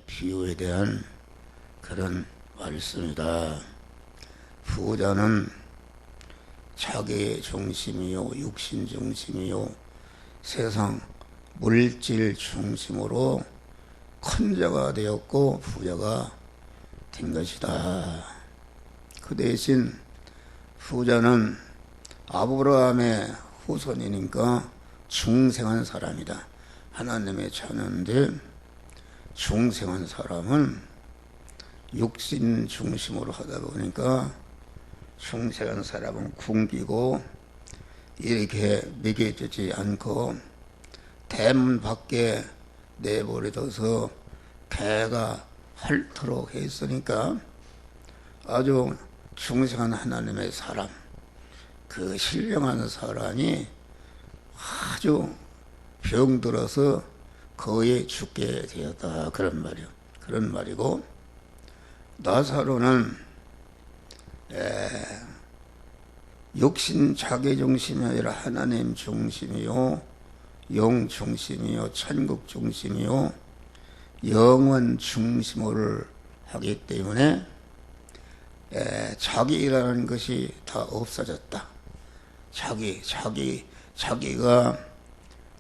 비유에 대한 그런 말씀이다. 부자는 자기 중심이요, 육신 중심이요, 세상 물질 중심으로 큰 자가 되었고 부자가 된 것이다. 그 대신 부자는 아브라함의 후손이니까 중생한 사람이다. 하나님의 자녀인데 중생한 사람은 육신 중심으로 하다 보니까 중생한 사람은 굶기고 이렇게 먹여주지 않고 대문 밖에 내버려둬서 개가 핥도록 했으니까 아주 중생한 하나님의 사람, 그 신령한 사람이 아주 병들어서 거의 죽게 되었다. 그런 말이요. 그런 말이고, 나사로는 육신 자기 중심이 아니라 하나님 중심이요, 영 중심이요, 천국 중심이요, 영원 중심을 하기 때문에 자기라는 것이 다 없어졌다. 자기가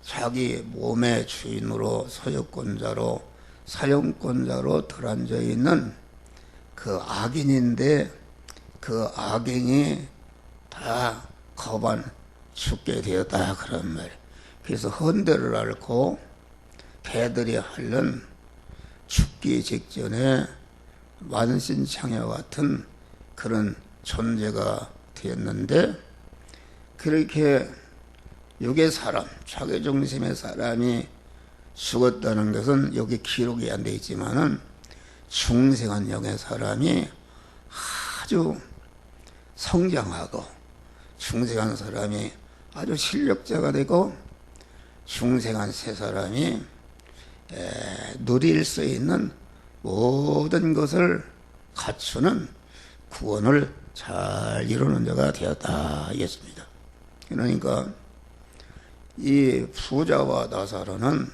자기 몸의 주인으로 소유권자로 사용권자로 들어앉아 있는 그 악인인데 그 악인이 다 거반 죽게 되었다. 그런 말이에요. 그래서 헌대를 앓고 개들이 핥는 죽기 직전에 만신창이와 같은 그런 존재가 되었는데, 그렇게 육의 사람, 자기중심의 사람이 죽었다는 것은 여기 기록이 안 되어 있지만은 중생한 영의 사람이 아주 성장하고 중생한 사람이 아주 실력자가 되고 중생한 세 사람이 누릴 수 있는 모든 것을 갖추는 구원을 잘 이루는 자가 되었다 이겠습니다. 그러니까 이 부자와 나사로는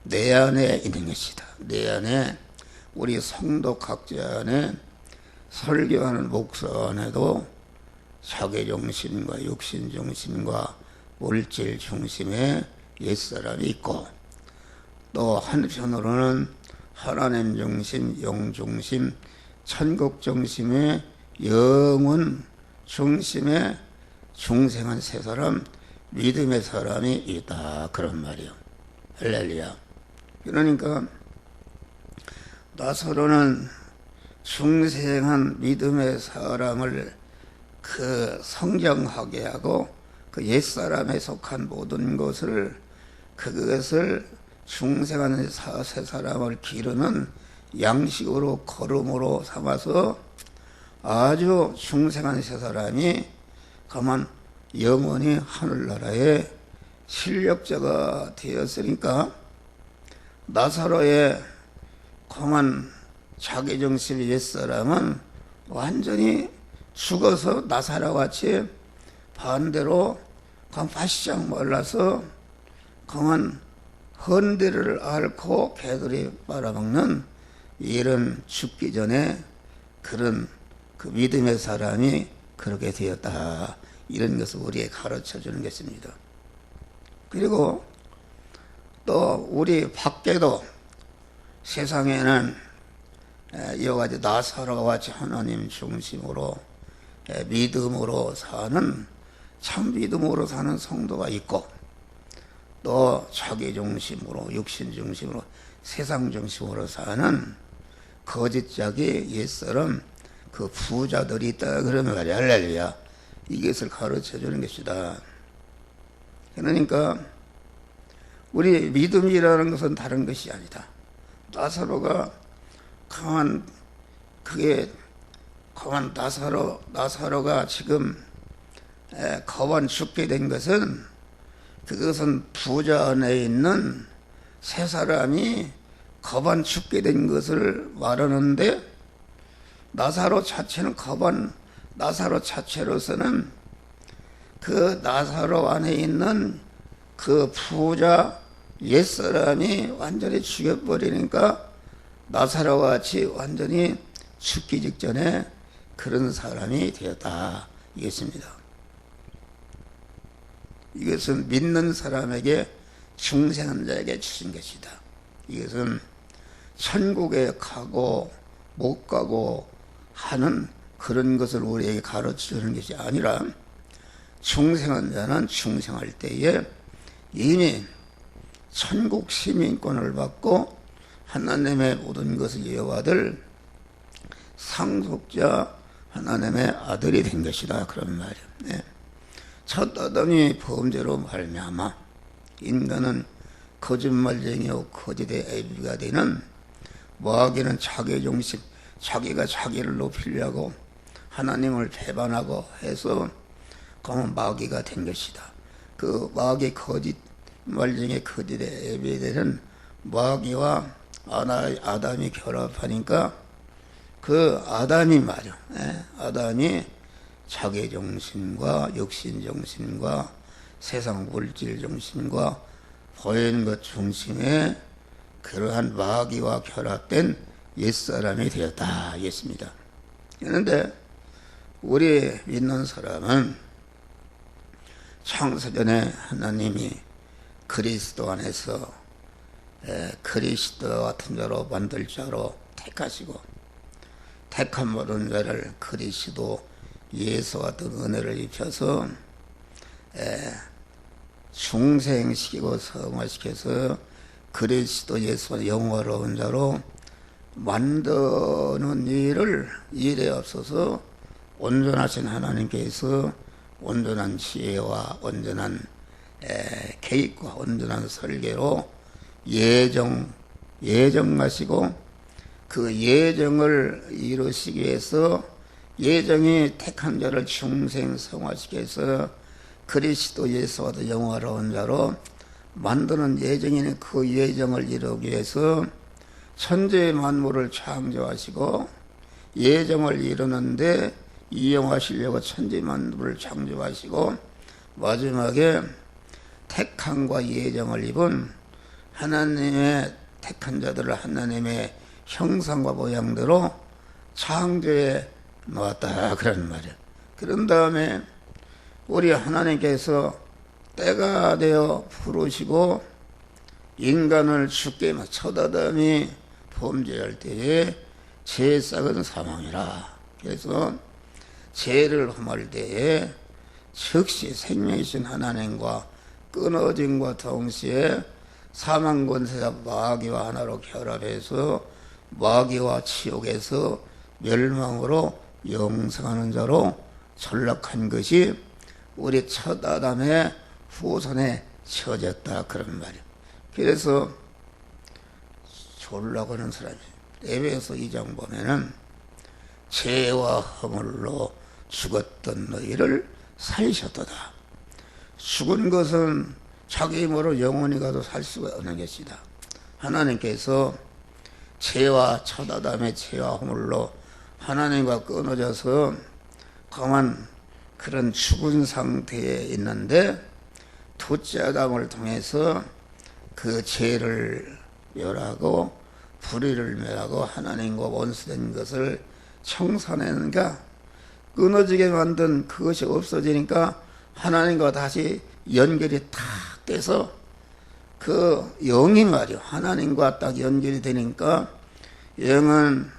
내 안에 있는 것이다. 내 안에 우리 성도 각자 안에 설교하는 목사 안에도 자기중심과 육신중심과 물질중심의 옛사람이 있고, 또 한편으로는 하나님 중심, 영 중심, 천국 중심의 영원 중심의 중생한 세 사람, 믿음의 사람이 있다. 그런 말이요. 할렐루야. 그러니까 나사로는 중생한 믿음의 사람을 그 성장하게 하고 그 옛사람에 속한 모든 것을 그것을 중생한 세 사람을 기르는 양식으로 걸음으로 삼아서 아주 중생한 세 사람이 가만 영원히 하늘나라의 실력자가 되었으니까 나사로의 가만 자기중심의 옛사람은 완전히 죽어서 나사로와 같이 반대로 바시장 말라서 강한 헌대를 앓고 개들이 빨아먹는 이런 죽기 전에 그런 그 믿음의 사람이 그렇게 되었다. 이런 것을 우리에게 가르쳐 주는 것입니다. 그리고 또 우리 밖에도 세상에는 이와 같이 나사로와 같이 하나님 중심으로 믿음으로 사는 참 믿음으로 사는 성도가 있고, 또 자기 중심으로 육신 중심으로 세상 중심으로 사는 거짓자기 옛사람 그 부자들이 있다. 그러면 말이야. 할렐루야. 이것을 가르쳐 주는 것이다. 그러니까 우리 믿음이라는 것은 다른 것이 아니다. 나사로가 강한 나사로가 지금 거반 죽게 된 것은 그것은 부자 안에 있는 세 사람이 거반 죽게 된 것을 말하는데, 나사로 자체는 나사로 자체로서는 그 나사로 안에 있는 그 부자 옛사람이 완전히 죽여버리니까 나사로와 같이 완전히 죽기 직전에 그런 사람이 되었다 이것입니다. 이것은 믿는 사람에게 중생한 자에게 주신 것이다. 이것은 천국에 가고 못 가고 하는 그런 것을 우리에게 가르쳐주는 것이 아니라 중생한 자는 중생할 때에 이미 천국 시민권을 받고 하나님의 모든 것을 이어받을 상속자 하나님의 아들이 된 것이다 그런 말이에요. 네. 첫 아담이 범죄로 말미암아 인간은 거짓말쟁이요 거짓의 애비가 되는 마귀는 자기 중심, 자기가 자기를 높이려고 하나님을 배반하고 해서 그러면 마귀가 된 것이다. 그 마귀 거짓말쟁이 거짓의 애비가 되는 마귀와 아담이 결합하니까 그 아담이 말이야. 아담이 자기 정신과 육신 정신과 세상 물질 정신과 보이는 것 중심에 그러한 마귀와 결합된 옛사람이 되었다 했습니다. 그런데 우리 믿는 사람은 창세전에 하나님이 그리스도 안에서 그리스도와 같은 자로 만들 자로 택하시고 택한 모든 자를 그리스도 예수와 같은 은혜를 입혀서 중생시키고 성화시켜서 그리스도 예수와 영화로운 자로 만드는 일에 앞서서 온전하신 하나님께서 온전한 지혜와 온전한 계획과 온전한 설계로 예정하시고 그 예정을 이루시기 위해서 예정이 택한 자를 중생성화시켜서 그리스도 예수와 영화로운 자로 만드는 예정이니 그 예정을 이루기 위해서 천재 만물을 창조하시고 예정을 이루는데 이용하시려고 천재 만물을 창조하시고 마지막에 택함과 예정을 입은 하나님의 택한 자들을 하나님의 형상과 모양대로 창조해 놓았다 그런 말이에요. 그런 다음에 우리 하나님께서 때가 되어 부르시고 인간을 죽게 첫 아담이 범죄할 때에 죄의 싹은 사망이라. 그래서 죄를 범할 때에 즉시 생명이신 하나님과 끊어짐과 동시에 사망 권세자 마귀와 하나로 결합해서 마귀와 지옥에서 멸망으로 영생하는 자로 전락한 것이 우리 첫 아담의 후손에 처졌다 그런 말이에요. 그래서 졸라고 하는 사람이 에베소 2장 보면은 죄와 허물로 죽었던 너희를 살리셨도다. 죽은 것은 자기 힘으로 영원히 가도 살 수가 없는 것이다. 하나님께서 죄와 첫 아담의 죄와 허물로 하나님과 끊어져서 가만 그런 죽은 상태에 있는데 둘째 아담을 통해서 그 죄를 멸하고 불의를 멸하고 하나님과 원수된 것을 청산하는가 끊어지게 만든 그것이 없어지니까 하나님과 다시 연결이 탁 돼서 그 영이 말이요 하나님과 딱 연결이 되니까 영은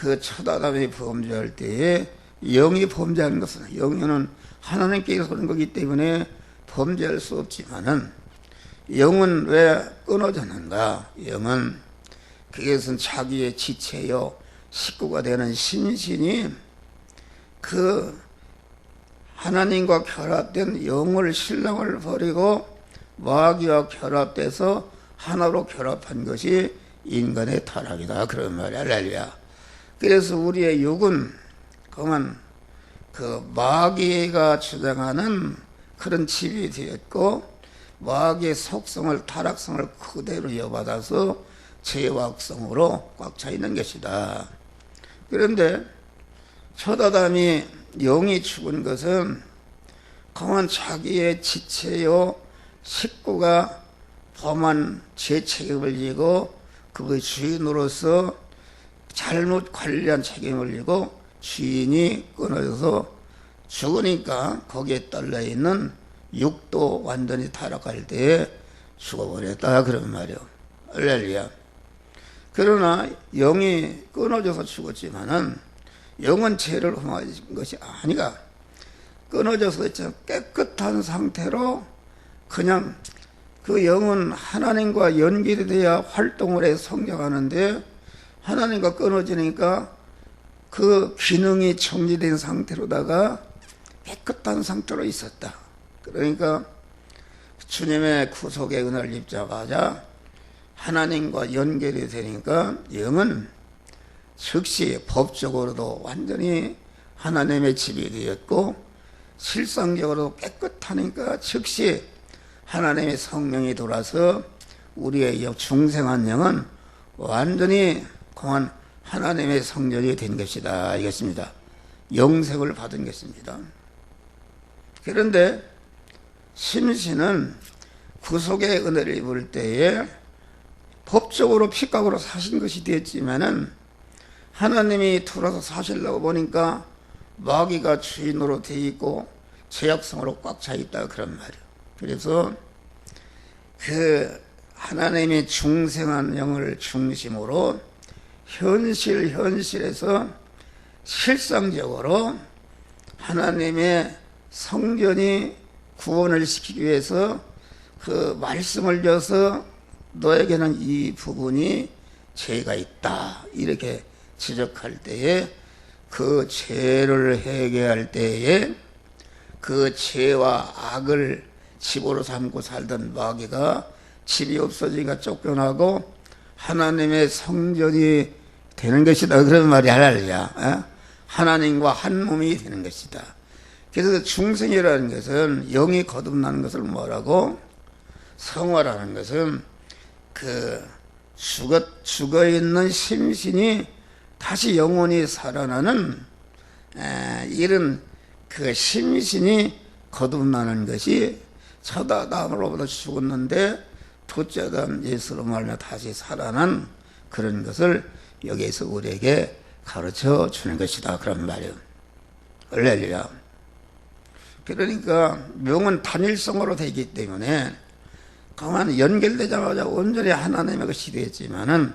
그 첫 아담이 범죄할 때에 영이 범죄하는 것은 영은 하나님께서 오는 거기 때문에 범죄할 수 없지만은 영은 왜 끊어졌는가? 영은 그것은 자기의 지체요 식구가 되는 신신이 그 하나님과 결합된 영을 신랑을 버리고 마귀와 결합돼서 하나로 결합한 것이 인간의 타락이다 그런 말이야. 할렐루야. 그래서 우리의 육은 그만 그 마귀가 주장하는 그런 집이 되었고 마귀의 속성을 타락성을 그대로 이어받아서 죄와 악성으로 꽉 차 있는 것이다. 그런데 첫 아담이 영이 죽은 것은 그만 자기의 지체요 식구가 범한 죄 책임을 지고 그 주인으로서 잘못 관리한 책임을 지고 주인이 끊어져서 죽으니까 거기에 딸려 있는 육도 완전히 타락할 때에 죽어버렸다 그런 말이요. 할렐루야. 그러나 영이 끊어져서 죽었지만은 영은 죄를 범한 것이 아니가 끊어져서 깨끗한 상태로 그냥 그 영은 하나님과 연결이 돼야 활동을 해 성장하는데 하나님과 끊어지니까 그 기능이 정지된 상태로다가 깨끗한 상태로 있었다. 그러니까 주님의 구속의 은혜를 입자마자 하나님과 연결이 되니까 영은 즉시 법적으로도 완전히 하나님의 집이 되었고 실상적으로 깨끗하니까 즉시 하나님의 성령이 돌아서 우리의 중생한 영은 완전히 공한 하나님의 성전이 된 것이다 이것입니다. 영생을 받은 것입니다. 그런데 심신은 구속의 은혜를 입을 때에 법적으로 핏각으로 사신 것이 되었지만은 하나님이 들어서 사시려고 보니까 마귀가 주인으로 되어 있고 죄악성으로 꽉 차 있다 그런 말이에요. 그래서 그 하나님의 중생한 영을 중심으로 현실에서 실상적으로 하나님의 성전이 구원을 시키기 위해서 그 말씀을 줘서 너에게는 이 부분이 죄가 있다 이렇게 지적할 때에 그 죄를 해결할 때에 그 죄와 악을 집으로 삼고 살던 마귀가 집이 없어지니까 쫓겨나고 하나님의 성전이 되는 것이다 그런 말이 할렐루야. 하나님과 한 몸이 되는 것이다. 그래서 중생이라는 것은 영이 거듭나는 것을 뭐라고? 성화라는 것은 그 죽어 있는 심신이 다시 영원히 살아나는 이런 그 심신이 거듭나는 것이 첫 아담으로부터 죽었는데 둘째 아담 예수로 말하며 다시 살아난 그런 것을 여기에서 우리에게 가르쳐 주는 것이다 그런 말이에요. 할렐루야. 그러니까 명은 단일성으로 되기 때문에 그만 연결되자마자 온전히 하나님의 것이 되었지만은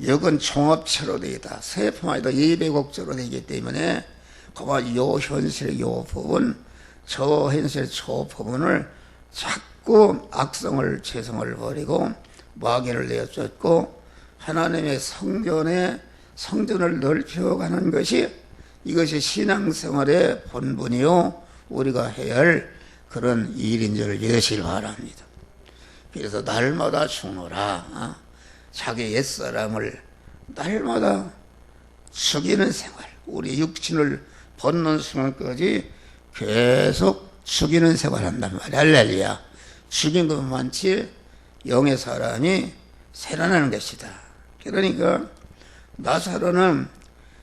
역은 종합체로 되다 세포마다 예배곡제로 되기 때문에 그만 요 현실 요 부분 저 현실 저 부분을 자꾸 악성을 죄성을 버리고 마귀를 내어쫓고 하나님의 성전을 넓혀가는 것이 이것이 신앙생활의 본분이요 우리가 해야 할 그런 일인 줄 믿으시길 바랍니다. 그래서 날마다 죽노라 자기 옛사람을 날마다 죽이는 생활 우리 육신을 벗는 순간까지 계속 죽이는 생활한단 말이야. 할렐루야. 죽인 것만치 영의 사람이 살아나는 것이다. 그러니까 나사로는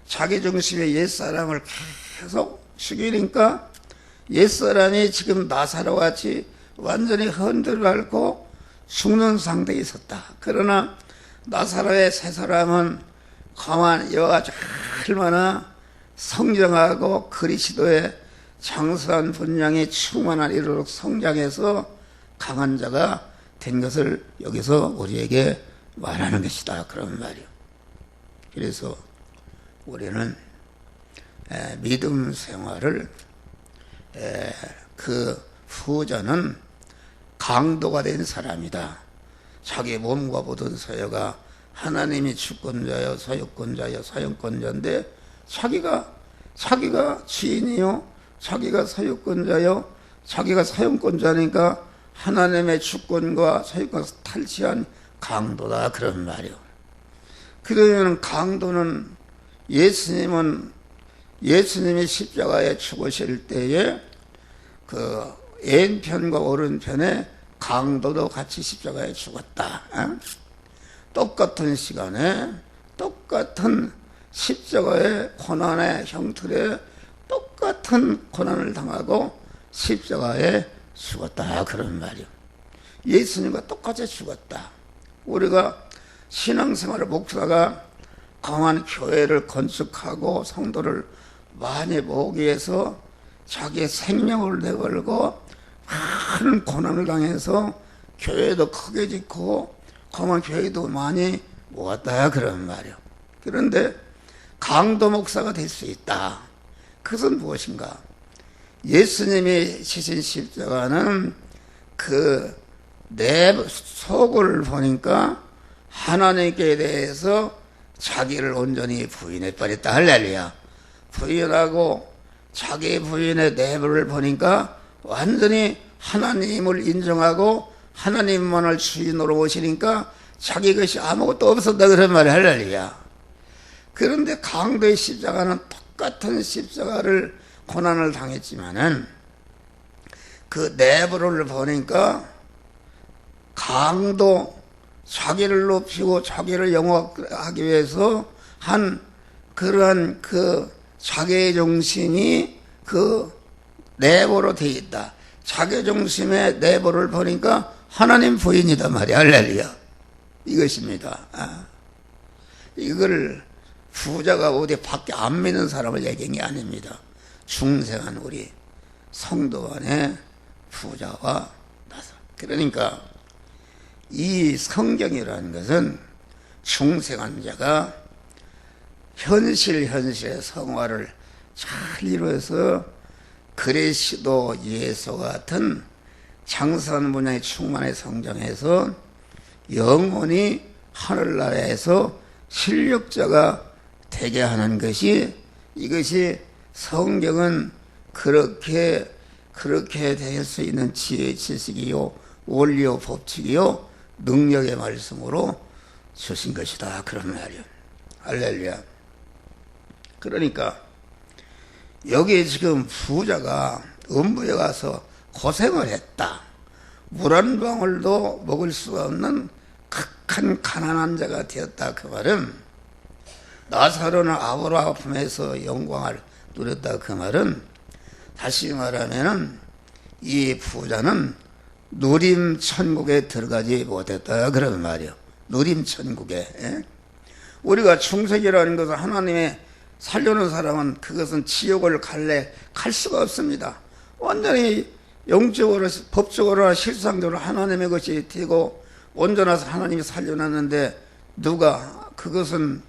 자기 중심의 옛사람을 계속 죽이니까 옛사람이 지금 나사로 같이 완전히 흔들어 앓고 죽는 상태에 있었다. 그러나 나사로의 새 사람은 가만 여가 얼마나 성장하고 그리스도의 장수한 분량이 충만한 이르도록 성장해서 강한 자가 된 것을 여기서 우리에게 말하는 것이다. 그런 말이요. 그래서 우리는 믿음 생활을 그 후자는 강도가 된 사람이다. 자기 몸과 모든 서여가 하나님이 주권자여 서유권자여 사용권자인데 자기가 주인이요 자기가 서유권자요 자기가 사용권자니까 하나님의 주권과 서유권을 탈취한 강도다 그런 말이요. 그러면 강도는 예수님이 십자가에 죽으실 때에 그 왼편과 오른편에 강도도 같이 십자가에 죽었다. 똑같은 시간에 똑같은 십자가의 고난의 형틀에 똑같은 고난을 당하고 십자가에 죽었다 그런 말이요. 예수님과 똑같이 죽었다. 우리가 신앙생활을 목사가 강한 교회를 건축하고 성도를 많이 모으기 위해서 자기의 생명을 내걸고 많은 고난을 당해서 교회도 크게 짓고 강한 교회도 많이 모았다 그런 말이요. 그런데 강도 목사가 될 수 있다. 그것은 무엇인가? 예수님이 지신 십자가는 그 내 속을 보니까 하나님께 대해서 자기를 온전히 부인해버렸다. 할렐루야. 부인하고 자기 부인의 내부를 보니까 완전히 하나님을 인정하고 하나님만을 주인으로 모시니까 자기 것이 아무것도 없었다 그런 말이야. 할렐루야. 그런데 강도의 십자가는 똑같은 십자가를 고난을 당했지만은 그 내부를 보니까 강도 자기를 높이고 자기를 영화하기 위해서 한 그러한 그 자기 중심이 그 내부로 되어 있다. 자기 중심의 내부를 보니까 하나님 부인이다 말이야. 할렐루야. 이것입니다. 이걸 부자가 어디 밖에 안 믿는 사람을 얘기한 게 아닙니다. 중생한 우리 성도 안에 부자와 나사. 그러니까 이 성경이라는 것은 중생한 자가 현실의 성화를 잘 이루어서 그리스도 예수와 같은 장선 분야에 충만히 성장해서 영원히 하늘나라에서 실력자가 되게 하는 것이, 이것이 성경은 그렇게 될 수 있는 지혜, 지식이요, 원리요, 법칙이요, 능력의 말씀으로 주신 것이다. 그런 말이요. 할렐루야. 그러니까 여기 지금 부자가 음부에 가서 고생을 했다. 물 한 방울도 먹을 수가 없는 극한 가난한 자가 되었다. 그 말은 나사로는 아브라함 품에서 영광을 누렸다. 그 말은 다시 말하면은 이 부자는 누림 천국에 들어가지 못했다. 그런 말이요. 누림 천국에. 우리가 충성이라는 것은 하나님의 살려는 사람은 그것은 지옥을 갈 수가 없습니다. 완전히 영적으로, 법적으로, 실상적으로 하나님의 것이 되고 온전해서 하나님이 살려놨는데 누가 그것은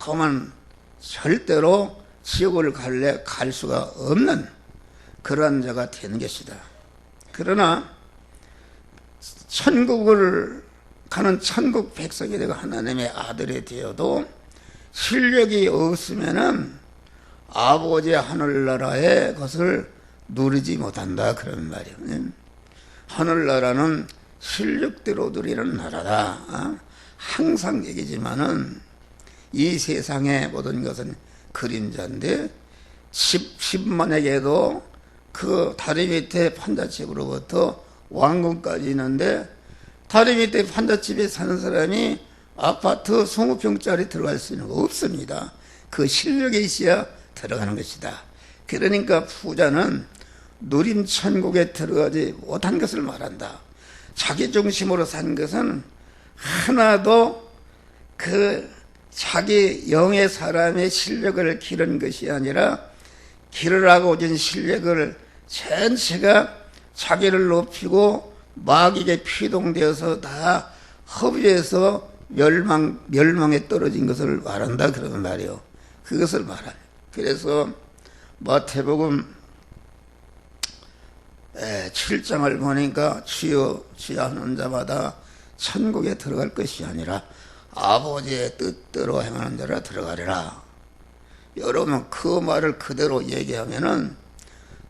그만 절대로 지옥을 갈 수가 없는 그러한 자가 되는 것이다. 그러나 천국을 가는 천국 백성이 되고 하나님의 아들이 되어도 실력이 없으면은 아버지의 하늘나라의 것을 누리지 못한다. 그런 말이에요. 하늘나라는 실력대로 누리는 나라다. 항상 얘기지만은 이 세상의 모든 것은 그림자인데 십만에게도 그 다리 밑에 판잣집으로부터 왕궁까지 있는데 다리 밑에 판잣집에 사는 사람이 아파트 20평짜리 들어갈 수 있는 거 없습니다. 그 실력이 있어야 들어가는 것이다. 그러니까 부자는 누림 천국에 들어가지 못한 것을 말한다. 자기 중심으로 산 것은 하나도 그 자기 영의 사람의 실력을 기른 것이 아니라 기르라고 오진 실력을 전체가 자기를 높이고 마귀에게 피동되어서 다 허비해서 멸망에 떨어진 것을 말한다. 그런 말이요. 그것을 말하요. 그래서 마태복음 7장을 보니까 주여 주여 하는 자마다 천국에 들어갈 것이 아니라 아버지의 뜻대로 행하는 자라 들어가리라. 여러분 그 말을 그대로 얘기하면은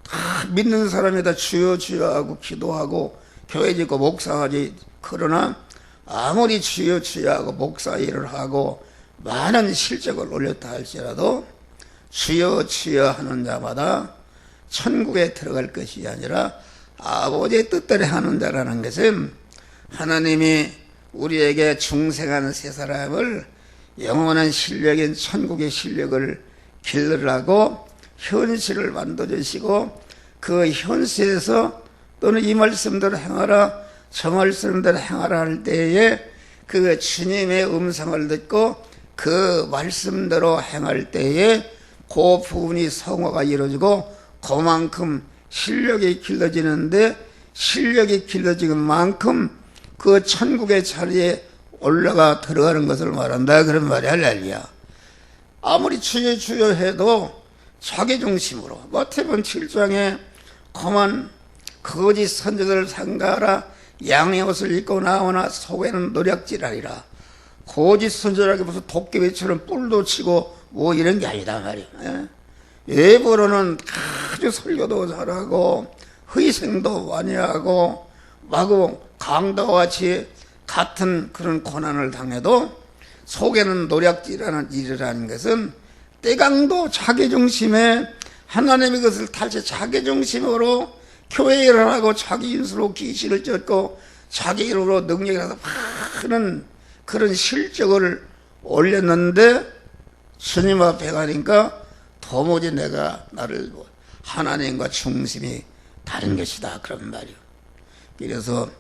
다 믿는 사람이 다 주여 주여 하고 기도하고 교회 짓고 목사하지. 그러나 아무리 주여 주여 하고 목사 일을 하고 많은 실적을 올렸다 할지라도 주여 주여 하는 자마다 천국에 들어갈 것이 아니라 아버지의 뜻대로 하는 자라는 것은 하나님이 우리에게 중생한 세 사람을 영원한 실력인 천국의 실력을 길러라고 현실을 만들어주시고 그 현실에서 또는 이 말씀대로 행하라 저 말씀대로 행하라 할 때에 그 주님의 음성을 듣고 그 말씀대로 행할 때에 그 부분이 성화가 이루어지고 그만큼 실력이 길러지는데, 실력이 길러지는 만큼 그 천국의 자리에 올라가 들어가는 것을 말한다, 그런 말이 할렐루야. 아무리 주여 주여 해도 자기중심으로, 마태복음 7장에 그만 거짓 선지자를 상가하라, 양의 옷을 입고 나오나 속에는 노략질하리라. 거짓 선지자라기 무슨 도깨비처럼 뿔도 치고 뭐 이런 게 아니다 말이야. 예보로는 아주 설교도 잘하고 희생도 많이 하고 마구 강도와 같이 같은 그런 고난을 당해도 속에는 노략질하는 일이라는 것은 때강도 자기중심에 하나님의 것을 다시 자기중심으로 교회 일을 하고 자기 인수로 기시를 쫓고 자기 이름으로 능력이라서 많은 그런 실적을 올렸는데 주님 앞에 가니까 도무지 내가 나를 하나님과 중심이 다른 것이다, 그런 말이요. 그래서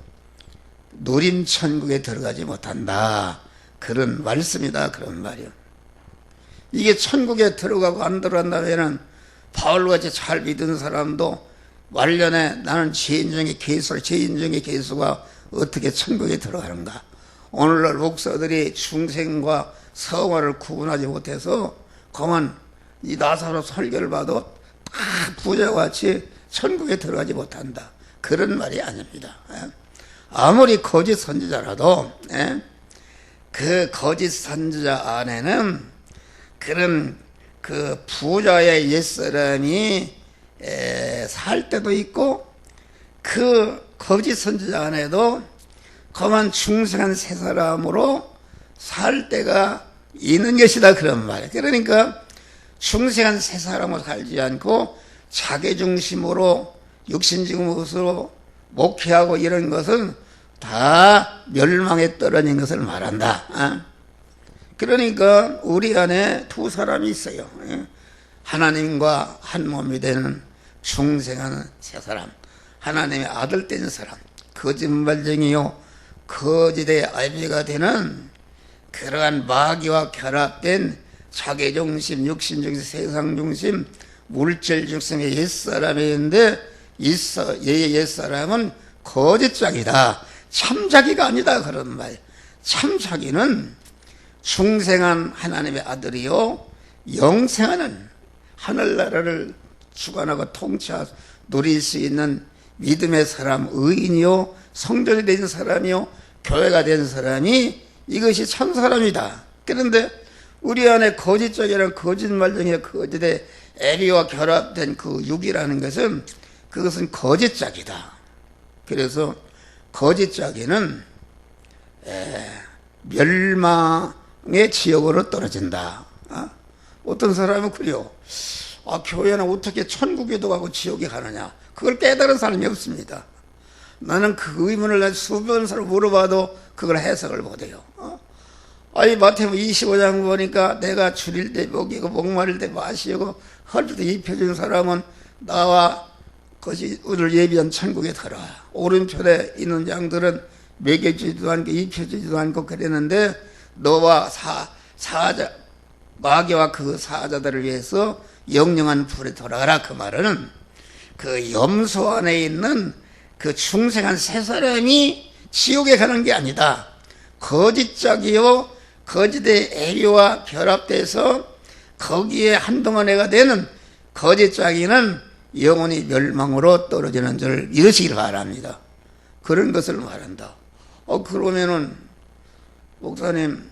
누림 천국에 들어가지 못한다, 그런 말씀이다, 그런 말이요. 이게 천국에 들어가고 안 들어간다면은 바울같이 잘 믿은 사람도 말년에 나는 죄인 중에 개수가 어떻게 천국에 들어가는가. 오늘날 목사들이 중생과 성화를 구분하지 못해서 그만 이 나사로 설교를 봐도 다 부자같이 천국에 들어가지 못한다, 그런 말이 아닙니다. 아무리 거짓 선지자라도 그 거짓 선지자 안에는 그런 그 부자의 옛사람이 살 때도 있고, 그 거짓 선지자 안에도 그만 중생한 새 사람으로 살 때가 있는 것이다, 그런 말이에요. 그러니까 중생한 새 사람으로 살지 않고 자기중심으로 육신중심으로 목회하고 이런 것은 다 멸망에 떨어진 것을 말한다. 그러니까 우리 안에 두 사람이 있어요. 하나님과 한 몸이 되는 중생한 새 사람, 하나님의 아들 된 사람, 거짓말쟁이요 거짓의 아비가 되는 그러한 마귀와 결합된 자기중심, 육신중심, 세상중심, 물질중심의 옛사람이 있는데 이 옛사람은 거짓자기다, 참자기가 아니다, 그런 말. 참자기는 중생한 하나님의 아들이요 영생하는 하늘나라를 주관하고 통치하고 누릴 수 있는 믿음의 사람, 의인이요 성전이 된 사람이요 교회가 된 사람이 이것이 참 사람이다. 그런데 우리 안에 거짓적이라는 거짓말쟁이와 거짓의 애비와 결합된 그 육이라는 것은 그것은 거짓짝이다. 그래서 거짓짝이는 멸망의 지역으로 떨어진다. 어떤 사람은 그래요. 교회는 어떻게 천국에도 가고 지옥에 가느냐, 그걸 깨달은 사람이 없습니다. 나는 그 의문을 수백 사람 물어봐도 그걸 해석을 못해요. 마태복음 25장 보니까 내가 줄일 때 먹이고 목마를 때 마시고 헐 때 입혀준 사람은 나와 그것이 우리를 예비한 천국에 들어와. 오른편에 있는 양들은 먹여주지도 않고 입혀주지도 않고 그랬는데 너와 사자 마귀와 그 사자들을 위해서 영영한 불에 돌아가라. 그 말은 그 염소 안에 있는 그 중생한 새 사람이 지옥에 가는 게 아니다. 거짓짝이요 거짓의 애교와 결합돼서 거기에 한동안 애가 되는 거짓짝이는 영원히 멸망으로 떨어지는 줄 이러시기를 바랍니다. 그런 것을 말한다. 그러면은 목사님,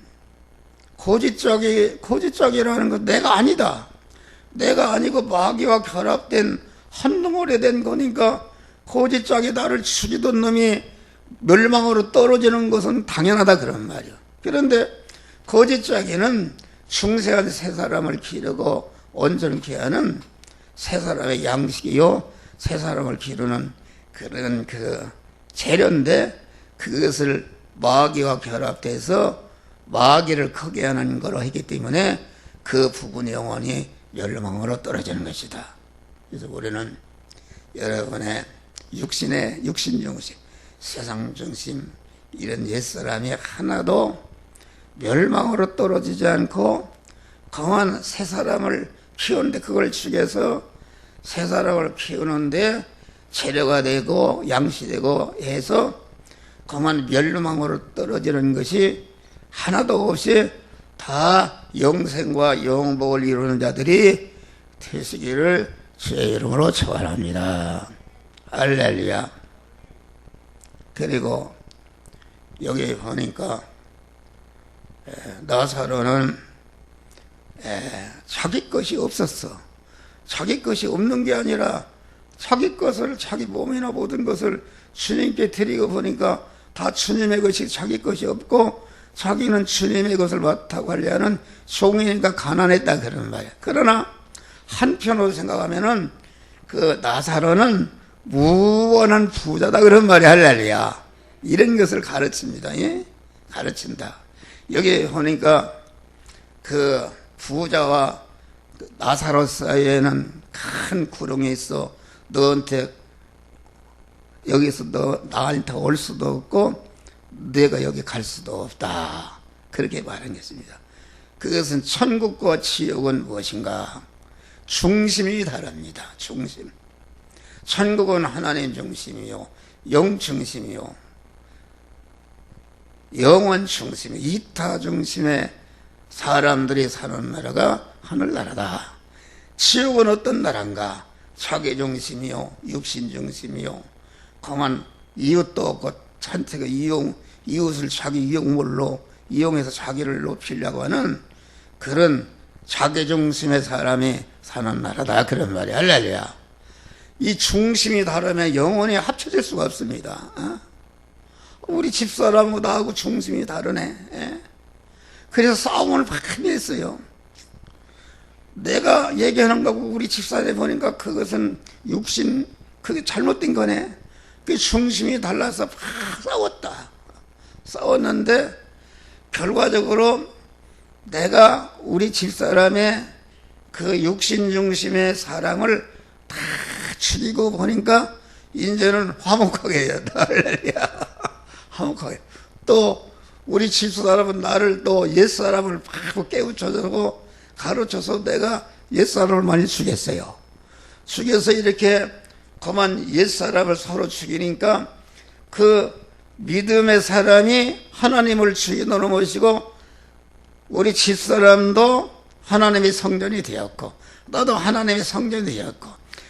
거짓짝이라는 건 내가 아니다. 내가 아니고 마귀와 결합된 한덩어리 된 거니까 거짓짝이 나를 죽이던 놈이 멸망으로 떨어지는 것은 당연하다, 그런 말이야. 그런데 거짓짝이는 중생한 새 사람을 기르고 온전케 하는 새 사람의 양식이요 새 사람을 기르는 그런 그 재료인데, 그것을 마귀와 결합돼서 마귀를 크게 하는 거로 했기 때문에 그 부분이 영원히 멸망으로 떨어지는 것이다. 그래서 우리는 여러분의 육신중심, 세상중심, 이런 옛사람이 하나도 멸망으로 떨어지지 않고 강한 새 사람을 키우는데, 그걸 죽여서 새 사람을 키우는데 재료가 되고 양식되고 해서 강한 멸망으로 떨어지는 것이 하나도 없이 다 영생과 영복을 이루는 자들이 되시기를 주의 이름으로 축원합니다. 할렐루야. 그리고 여기 보니까 나사로는 자기 것이 없었어. 자기 것이 없는 게 아니라 자기 것을, 자기 몸이나 모든 것을 주님께 드리고 보니까 다 주님의 것이, 자기 것이 없고 자기는 주님의 것을 맡아 관리하는 종이니까 가난했다 그런 말이야. 그러나 한편으로 생각하면은 그 나사로는 무한한 부자다 그런 말이야. 할렐루야. 이런 것을 가르칩니다. 예? 가르친다. 여기 보니까 그 부자와 나사로 사이에는 큰 구렁이 있어. 너한테 여기서 너 나한테 올 수도 없고 내가 여기 갈 수도 없다. 그렇게 말한 것입니다. 그것은 천국과 지옥은 무엇인가? 중심이 다릅니다. 중심. 천국은 하나님 중심이요, 영 중심이요, 영원 중심, 이타 중심의 사람들이 사는 나라가 하늘나라다. 지옥은 어떤 나라인가? 자기 중심이요, 육신 중심이요, 강한 이웃도 없고 찬태가 이웃을 자기 이용물로 이용해서 자기를 높이려고 하는 그런 자기 중심의 사람이 사는 나라다 그런 말이야. 할렐루야. 이 중심이 다르면 영원히 합쳐질 수가 없습니다. 우리 집사람하고 나하고 중심이 다르네. 그래서 싸움을 많이 했어요. 내가 얘기하는 거고 우리 집사람이 보니까 그것은 육신, 그게 잘못된 거네. 그 중심이 달라서 막 싸웠다. 싸웠는데 결과적으로 내가 우리 집사람의 그 육신 중심의 사랑을 다 줄이고 보니까 이제는 화목하게 해야 돼. 화목하게. 또 우리 집사람은 나를 또 옛사람을 막 깨우쳐주고 가르쳐서 내가 옛사람을 많이 죽였어요. 죽여서 이렇게 그만 옛사람을 서로 죽이니까 그 믿음의 사람이 하나님을 주인으로 모시고 우리 집사람도 하나님의 성전이 되었고 나도 하나님의 성전이 되었고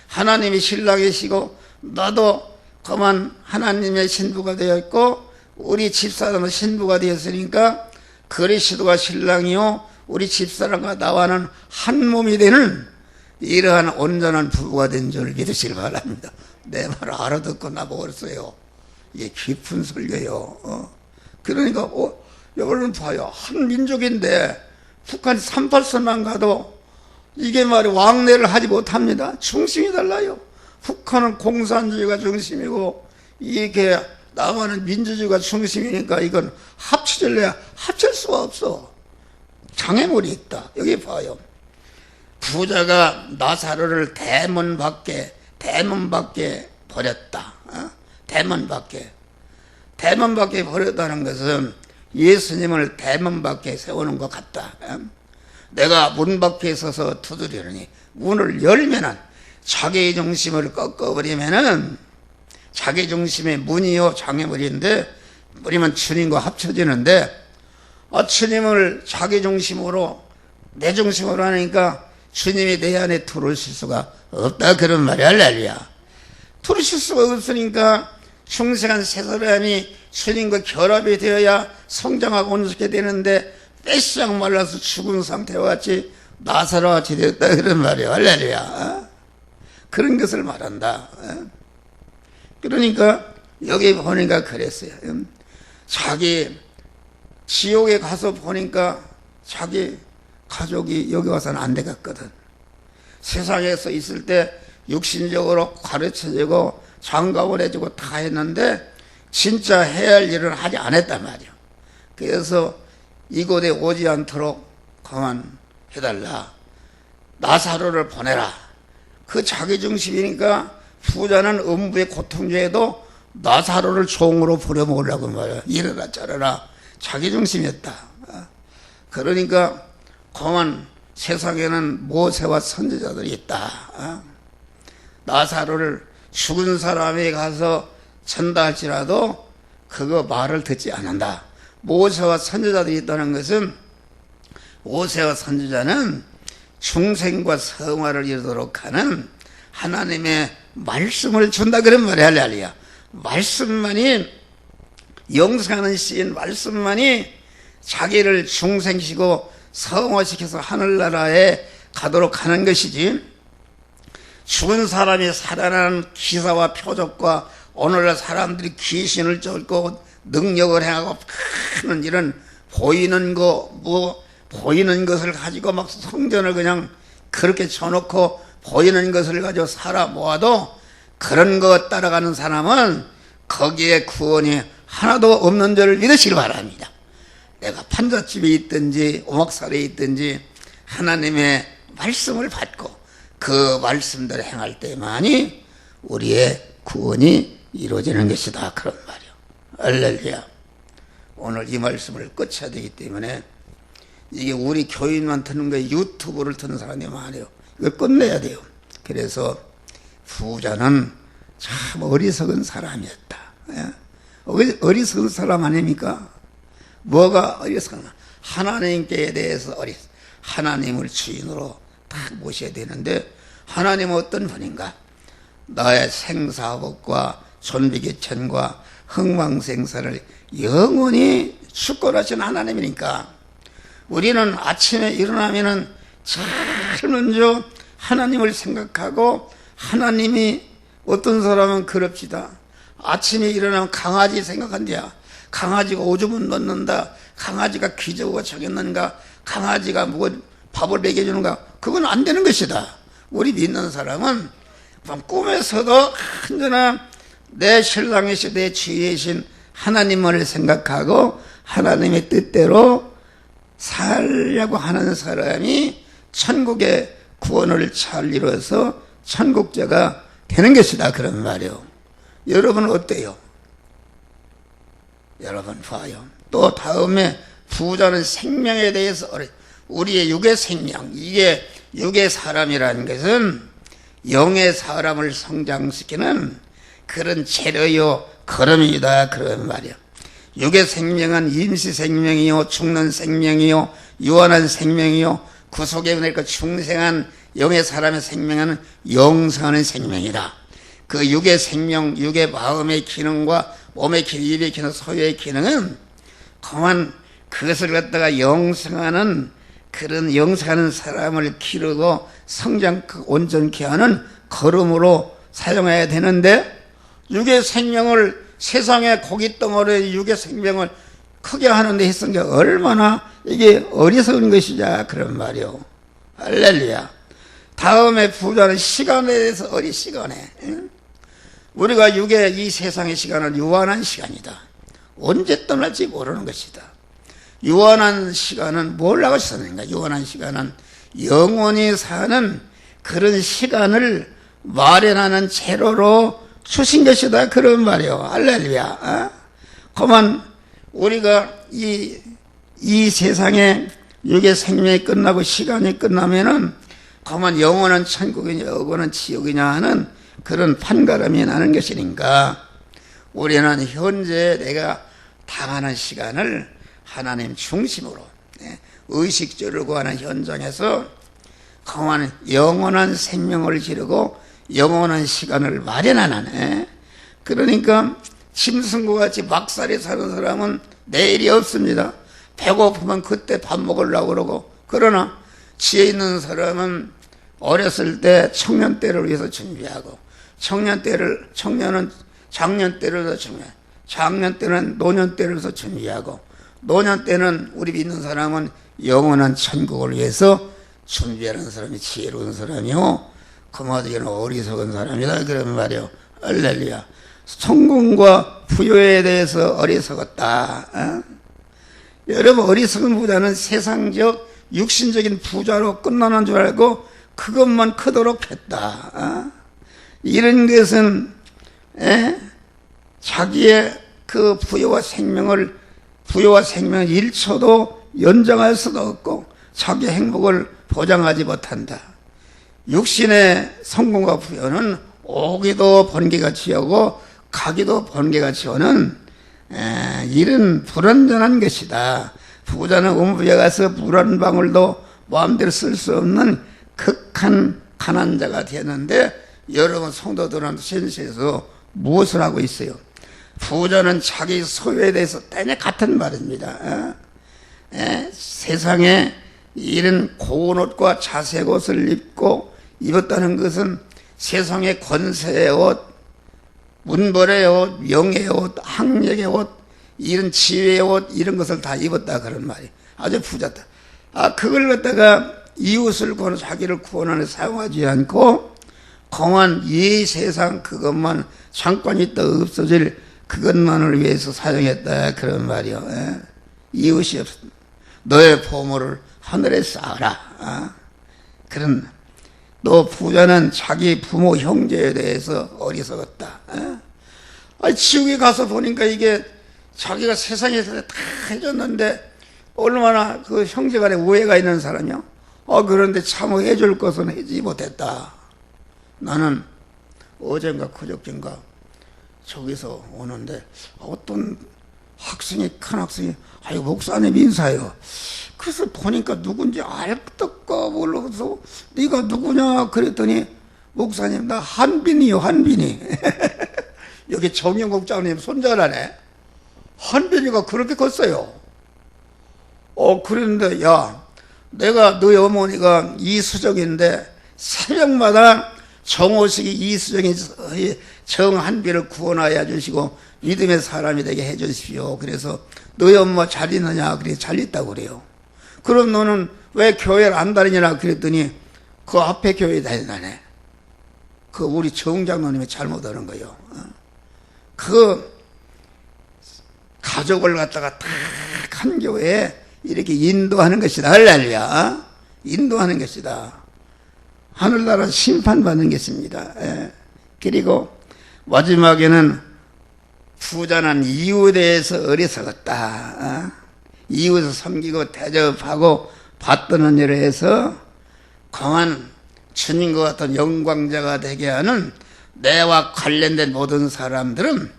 하나님이 신랑이시고 나도 그만 하나님의 신부가 되었고 우리 집사람은 신부가 되었으니까 그리스도가 신랑이요 우리 집사람과 나와는 한 몸이 되는 이러한 온전한 부부가 된 줄 믿으시길 바랍니다. 내 말 알아듣고 나보았어요. 이게 깊은 설교요. 그러니까 여러분 봐요. 한 민족인데 북한 38선만 가도 이게 말이 왕래를 하지 못합니다. 중심이 달라요. 북한은 공산주의가 중심이고 이게 남한은 민주주의가 중심이니까 이건 합쳐질래야 합칠 수가 없어. 장애물이 있다. 여기 봐요. 부자가 나사로를 대문 밖에 버렸다. 대문 밖에 버렸다는 것은 예수님을 대문 밖에 세우는 것 같다. 내가 문 밖에 서서 두드리니 문을 열면은 자기 중심을 꺾어버리면은 자기 중심의 문이요 장애물인데 버리면 주님과 합쳐지는데 주님을 자기 중심으로 내 중심으로 하니까 주님이 내 안에 들어오실 수가 없다 그런 말이야. 할렐루야. 들어오실 수가 없으니까 충성한 새 사람이 주님과 결합이 되어야 성장하고 온전하게 되는데 빼시작 말라서 죽은 상태와 같이 나사로와 같이 되었다 그런 말이야. 할렐루야. 그런 것을 말한다. 그러니까 여기 보니까 그랬어요. 자기 지옥에 가서 보니까 자기 가족이 여기 와서는 안 되겠거든. 세상에서 있을 때 육신적으로 가르쳐주고 장갑을 해주고 다 했는데 진짜 해야 할 일은 하지 않았단 말이야. 그래서 이곳에 오지 않도록 그만해달라. 나사로를 보내라. 그 자기중심이니까 부자는 음부의 고통 중에도 나사로를 종으로 부려먹으려고 말이야. 이래라 저래라 자기중심이었다. 그러니까 그만 세상에는 모세와 선지자들이 있다. 나사로를 죽은 사람이 가서 전달할지라도 그거 말을 듣지 않는다. 모세와 선지자들이 있다는 것은 모세와 선지자는 중생과 성화를 이루도록 하는 하나님의 말씀을 준다 그런 말이야. 할렐루야. 말씀만이 영생하는 시인 말씀만이 자기를 중생시키고 성화시켜서 하늘나라에 가도록 하는 것이지, 죽은 사람이 살아나는 기사와 표적과 오늘날 사람들이 귀신을 쫓고 능력을 행하고 하는 이런 보이는 보이는 것을 가지고 막 성전을 그냥 그렇게 쳐놓고 보이는 것을 가지고 살아 모아도 그런 것 따라가는 사람은 거기에 구원이 하나도 없는 줄을 믿으시기 바랍니다. 내가 판잣집에 있든지 오막살에 있든지 하나님의 말씀을 받고 그 말씀대로 행할 때만이 우리의 구원이 이루어지는 것이다. 그런 말이요. 할렐루야. 오늘 이 말씀을 끝쳐야 되기 때문에 이게 우리 교인만 듣는 거에 유튜브를 듣는 사람이 많아요. 이거 끝내야 돼요. 그래서 부자는 참 어리석은 사람이었다. 어리석은 사람 아닙니까? 뭐가 어리석나? 하나님께 대해서 하나님을 주인으로 딱 모셔야 되는데 하나님은 어떤 분인가? 나의 생사복과 존비기천과 흥망생사를 영원히 주권하신 하나님이니까 우리는 아침에 일어나면은 제일 먼저 하나님을 생각하고, 하나님이 어떤 사람은 그럽시다. 아침에 일어나면 강아지 생각한대야. 강아지가 오줌을 넣는다, 강아지가 기저귀가 정했는가, 강아지가 뭐 밥을 먹여주는가, 그건 안 되는 것이다. 우리 믿는 사람은 꿈에서도 언제나 내 신랑이신 내 주이신 하나님을 생각하고 하나님의 뜻대로 살려고 하는 사람이 천국의 구원을 잘 이루어서 천국자가 되는 것이다. 그런 말이요. 여러분 어때요? 여러분 봐요. 또 다음에 부자는 생명에 대해서 우리의 육의 생명, 이게 육의 사람이라는 것은 영의 사람을 성장시키는 그런 재료요 걸음이다. 그런 말이요. 육의 생명은 임시 생명이요, 죽는 생명이요, 유한한 생명이요, 구속에 내니까 중생한 영의 사람의 생명은 영생하는 생명이다. 그 육의 생명, 육의 마음의 기능과 몸의 기능, 입의 기능, 소유의 기능은 그만 그것을 갖다가 영생하는 그런 영생하는 사람을 기르고 성장 온전케 하는 걸음으로 사용해야 되는데, 육의 생명을 세상의 고깃덩어리의 육의 생명을 크게 하는데 했은 게 얼마나 이게 어리석은 것이냐. 그런 말이요. 할렐루야. 다음에 부자는 시간에 대해서 시간에. 우리가 육의 이 세상의 시간은 유한한 시간이다. 언제 떠날지 모르는 것이다. 유한한 시간은 뭐라고 썼는가? 유한한 시간은 영원히 사는 그런 시간을 마련하는 재료로 주신 것이다. 그런 말이요. 할렐루야. 그만 우리가 이 세상에 육의 생명이 끝나고 시간이 끝나면은 그만 영원한 천국이냐 영원한 지옥이냐 하는 그런 판가름이 나는 것이니까 우리는 현재 내가 당하는 시간을 하나님 중심으로 의식주를 구하는 현장에서 그만 영원한 생명을 기르고 영원한 시간을 마련하는, 그러니까 짐승과 같이 막살이 사는 사람은 내일이 없습니다. 배고프면 그때 밥 먹으려고 그러고, 그러나 지혜 있는 사람은 어렸을 때 청년 때를 위해서 준비하고, 청년은 장년 때를 위해서 준비하고, 장년 때는 노년 때를 위해서 준비하고, 노년 때는 우리 믿는 사람은 영원한 천국을 위해서 준비하는 사람이 지혜로운 사람이요, 그마저는 어리석은 사람이다. 그런 말이요. 할렐루야. 성공과 부여에 대해서 어리석었다. 여러분, 어리석은 부자는 세상적 육신적인 부자로 끝나는 줄 알고 그것만 크도록 했다. 이런 것은 자기의 그 부여와 생명을 1초도 연장할 수도 없고 자기 행복을 보장하지 못한다. 육신의 성공과 부여는 오기도 번개가 치오고 가기도 번개가 치오는 일은 불완전한 것이다. 부자는 음부에 가서 물 한 방울도 마음대로 쓸 수 없는 극한 가난자가 되었는데, 여러분 성도들은 현실에서 무엇을 하고 있어요? 부자는 자기 소유에 대해서 때냐 같은 말입니다. 세상에 이런 고운 옷과 자색 옷을 입고 입었다는 것은 세상의 권세의 옷, 문벌의 옷, 명예의 옷, 학력의 옷, 이런 지혜의 옷, 이런 것을 다 입었다 그런 말이에요. 아주 부자다. 그걸 갖다가 이웃을 구하는, 자기를 구원하는 데 사용하지 않고 공한 이 세상 그것만 잠깐 있다 없어질 그것만을 위해서 사용했다 그런 말이요. 이웃이 없어. 너의 보물을 하늘에 쌓아라. 그런, 또 부자는 자기 부모 형제에 대해서 어리석었다. 지옥에 가서 보니까 이게 자기가 세상에서 다 해줬는데 얼마나 그 형제간에 우애가 있는 사람이요. 그런데 참 해줄 것은 해주지 못했다. 나는 어젠가 그저께인가 저기서 오는데 어떤 학생이, 큰 학생이 목사님 인사해요. 그래서 보니까 누군지 알것도 몰라서 네가 누구냐 그랬더니 목사님 나 한빈이요, 한빈이. 여기 정영국 장님 손자라네. 한빈이가 그렇게 컸어요. 그랬는데 야, 내가 너희 어머니가 이수정인데 새벽마다 정호식이 이수정이 정한비를 구원하여 주시고 믿음의 사람이 되게 해 주십시오. 그래서 너희 엄마 잘 있느냐? 그래 잘 있다고 그래요. 그럼 너는 왜 교회를 안 다니냐? 그랬더니 그 앞에 교회 다니다네. 그 우리 정장로님이 잘못하는 거예요. 그 가족을 갖다가 딱 한 교회에 이렇게 인도하는 것이다. 할렐루야. 인도하는 것이다. 하늘나라 심판받는 것입니다. 그리고 마지막에는 부자는 이웃에 대해서 어리석었다. 이웃을 섬기고 대접하고 받드는 일을 해서 강한 주님과 같은 영광자가 되게 하는 내와 관련된 모든 사람들은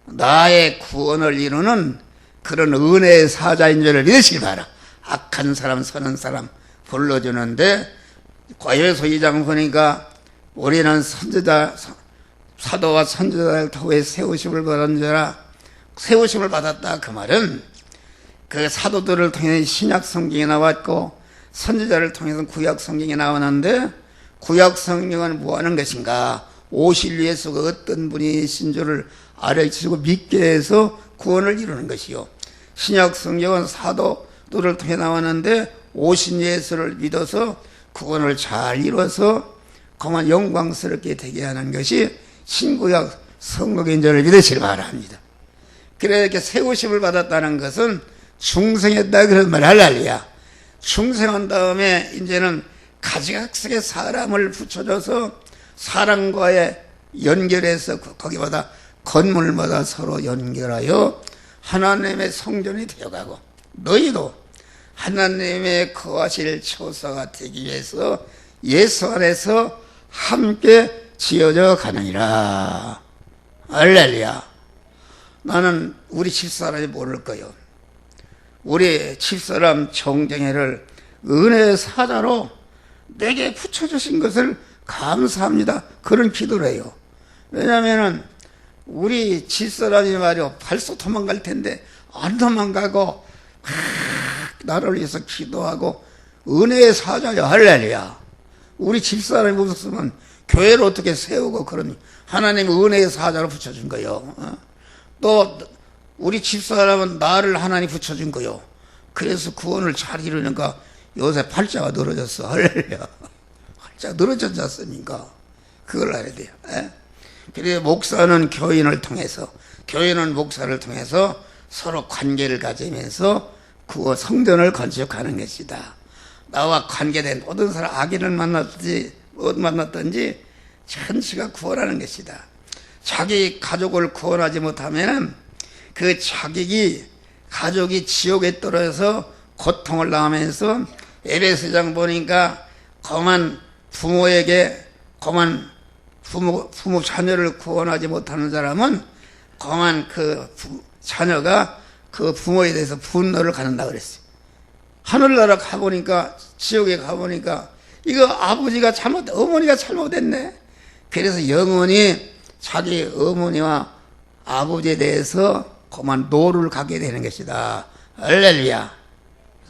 나의 구원을 이루는 그런 은혜의 사자인 줄을 믿으시기 바라. 악한 사람, 선한 사람 불러주는데 에베소 2장 보니까 우리는 선지자, 사도와 선지자를 통해 세우심을 받은 자라. 세우심을 받았다 그 말은 그 사도들을 통해 신약 성경이 나왔고 선지자를 통해서 구약 성경이 나오는데, 구약 성경은 뭐 하는 것인가? 오실 예수가 어떤 분이신 줄을 알려주시고 믿게 해서 구원을 이루는 것이요. 신약 성경은 사도들을 통해 나왔는데 오신 예수를 믿어서 구원을 잘 이루어서 그만 영광스럽게 되게 하는 것이 신구약 성경인 줄을 믿으시기 바랍니다. 그래 이렇게 세우심을 받았다는 것은 중생했다 그런 말. 할렐루야. 중생한 다음에 이제는 가지각색의 사람을 붙여줘서 사람과의 연결해서 거기마다 건물마다 서로 연결하여 하나님의 성전이 되어가고 너희도 하나님의 거하실 처소가 되기 위해서 예수 안에서 함께 지어져 가느니라. 할렐루야. 나는 우리 집사람이 모를 거요. 우리 집사람 정정혜를 은혜의 사자로 내게 붙여주신 것을 감사합니다. 그런 기도를 해요. 왜냐하면 우리 집사람이 말이요, 벌써 도망갈 텐데 안 도망가고 나를 위해서 기도하고 은혜의 사자요. 할렐루야. 우리 집사람이 없었으면 교회를 어떻게 세우고 그런 하나님의 은혜의 사자로 붙여준 거요. 또 우리 집사람은 나를 하나님 붙여준 거요. 그래서 구원을 잘 이루니까 요새 팔자가 늘어졌어. 할렐루야. 팔자가 늘어졌지 않습니까? 그걸 알아야 돼요. 그래서 목사는 교인을 통해서, 교인은 목사를 통해서 서로 관계를 가지면서 그 성전을 건축하는 것이다. 나와 관계된 모든 사람, 악인을 만났든지 전체가 구원하는 것이다. 자기 가족을 구원하지 못하면 그 가족이 지옥에 떨어져서 고통을 당하면서 에베소장 보니까 거만 부모에게 부모 자녀를 구원하지 못하는 사람은 거만 자녀가 그 부모에 대해서 분노를 갖는다 그랬어요. 하늘나라 가보니까 지옥에 가보니까 이거 어머니가 잘못했네. 그래서 영원히 자기 어머니와 아버지에 대해서 그만 노를 가게 되는 것이다. 할렐루야.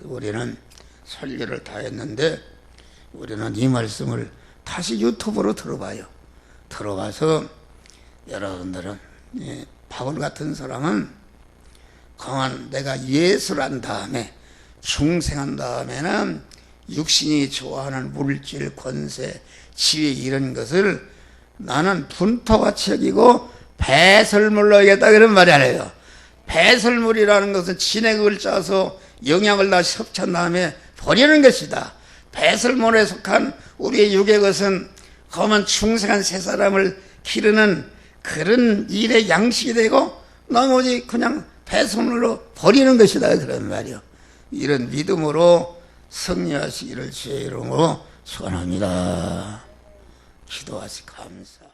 우리는 설교를 다 했는데 우리는 이 말씀을 다시 유튜브로 들어봐요. 들어봐서 여러분들은 바울 같은 사람은 그만 내가 예수를 한 다음에 중생한 다음에는 육신이 좋아하는 물질, 권세, 지위 이런 것을 나는 분토같이 여기고 배설물로 하겠다 그런 말이 아니에요. 배설물이라는 것은 진액을 짜서 영양을 다 섭취한 다음에 버리는 것이다. 배설물에 속한 우리의 육의 것은 험한 중생한 새 사람을 기르는 그런 일의 양식이 되고 나머지 그냥 배설물로 버리는 것이다 그런 말이요. 이런 믿음으로 승리하시기를 주의 이름으로 소원합니다. 기도하시 감사.